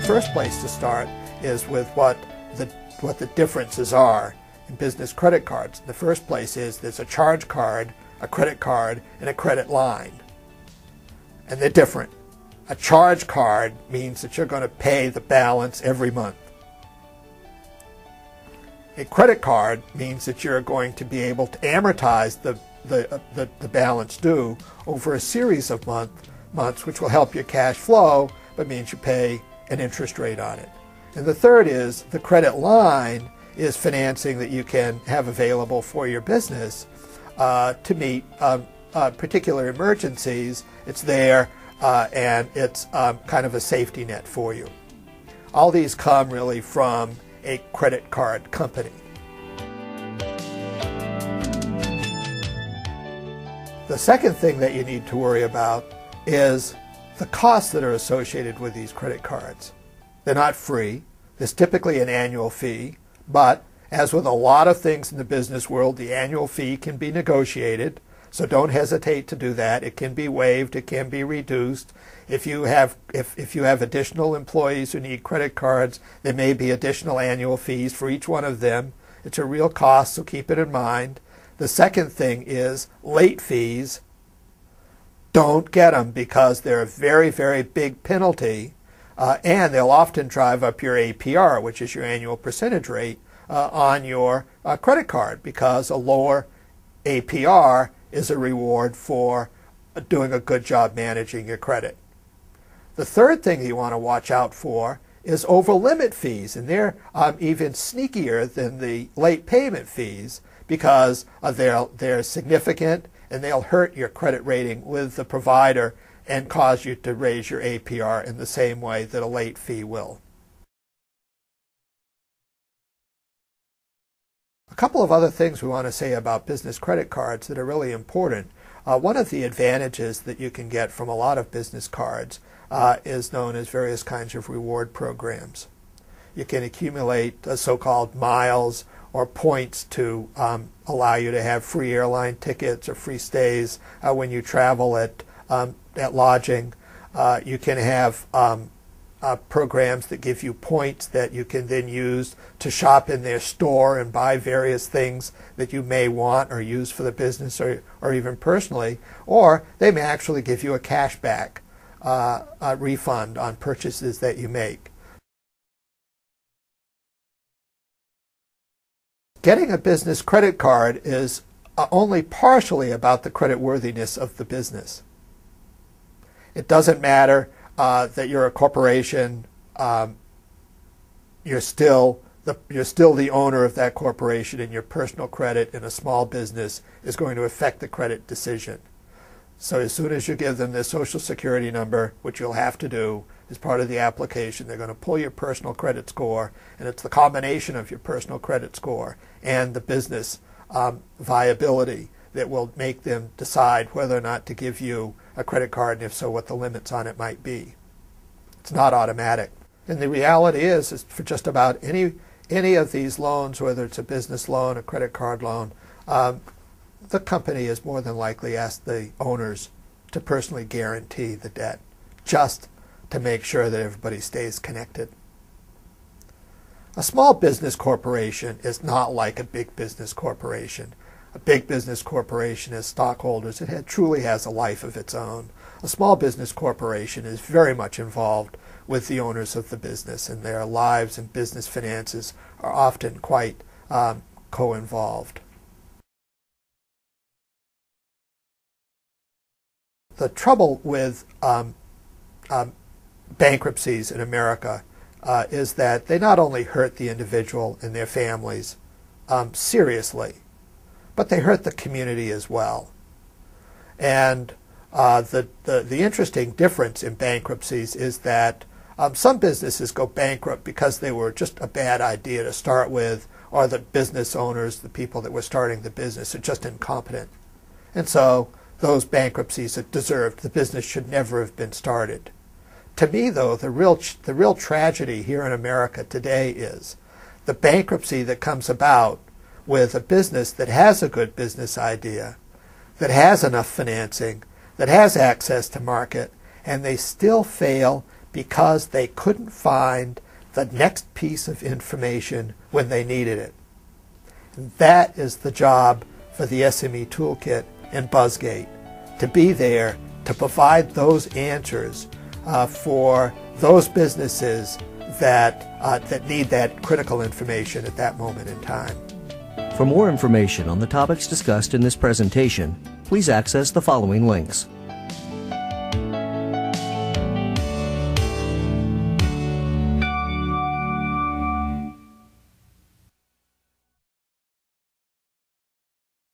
first place to start is with what the differences are in business credit cards. In the first place is there's a charge card, a credit card, and a credit line. And they're different. A charge card means that you're going to pay the balance every month. A credit card means that you're going to be able to amortize the balance due over a series of months, which will help your cash flow, but means you pay an interest rate on it. And the third is the credit line is financing that you can have available for your business to meet particular emergencies. It's there and it's kind of a safety net for you. All these come really from a credit card company. The second thing that you need to worry about is the costs that are associated with these credit cards. They're not free. There's typically an annual fee, but as with a lot of things in the business world, the annual fee can be negotiated, so don't hesitate to do that. It can be waived, it can be reduced. If you have additional employees who need credit cards, there may be additional annual fees for each one of them. It's a real cost, so keep it in mind. The second thing is late fees. Don't get them because they're a very, very big penalty, and they'll often drive up your APR, which is your annual percentage rate, on your credit card, because a lower APR is a reward for doing a good job managing your credit. The third thing you want to watch out for is over-limit fees, and they're even sneakier than the late payment fees because they're significant and they'll hurt your credit rating with the provider and cause you to raise your APR in the same way that a late fee will. A couple of other things we want to say about business credit cards that are really important. One of the advantages that you can get from a lot of business cards is known as various kinds of reward programs. You can accumulate so-called miles or points to allow you to have free airline tickets or free stays when you travel at lodging. You can have programs that give you points that you can then use to shop in their store and buy various things that you may want or use for the business or even personally, or they may actually give you a cashback refund on purchases that you make. Getting a business credit card is only partially about the creditworthiness of the business. It doesn't matter that you're a corporation. You're still the owner of that corporation, and your personal credit in a small business is going to affect the credit decision. So as soon as you give them their Social Security number, which you'll have to do as part of the application, they're going to pull your personal credit score, and it's the combination of your personal credit score and the business viability that will make them decide whether or not to give you a credit card, and if so, what the limits on it might be. It's not automatic. And the reality is for just about any of these loans, whether it's a business loan, a credit card loan, the company is more than likely asked the owners to personally guarantee the debt, just to make sure that everybody stays connected. A small business corporation is not like a big business corporation. A big business corporation has stockholders. It truly has a life of its own. A small business corporation is very much involved with the owners of the business, and their lives and business finances are often quite co-involved. The trouble with bankruptcies in America is that they not only hurt the individual and their families seriously, but they hurt the community as well. And the interesting difference in bankruptcies is that some businesses go bankrupt because they were just a bad idea to start with, or the business owners, the people that were starting the business, are just incompetent. And so those bankruptcies are deserved. The business should never have been started. To me, though, the real tragedy here in America today is the bankruptcy that comes about with a business that has a good business idea, that has enough financing, that has access to market, and they still fail because they couldn't find the next piece of information when they needed it. And that is the job for the SME Toolkit and Buzzgate, to be there to provide those answers for those businesses that need that critical information at that moment in time. For more information on the topics discussed in this presentation, please access the following links.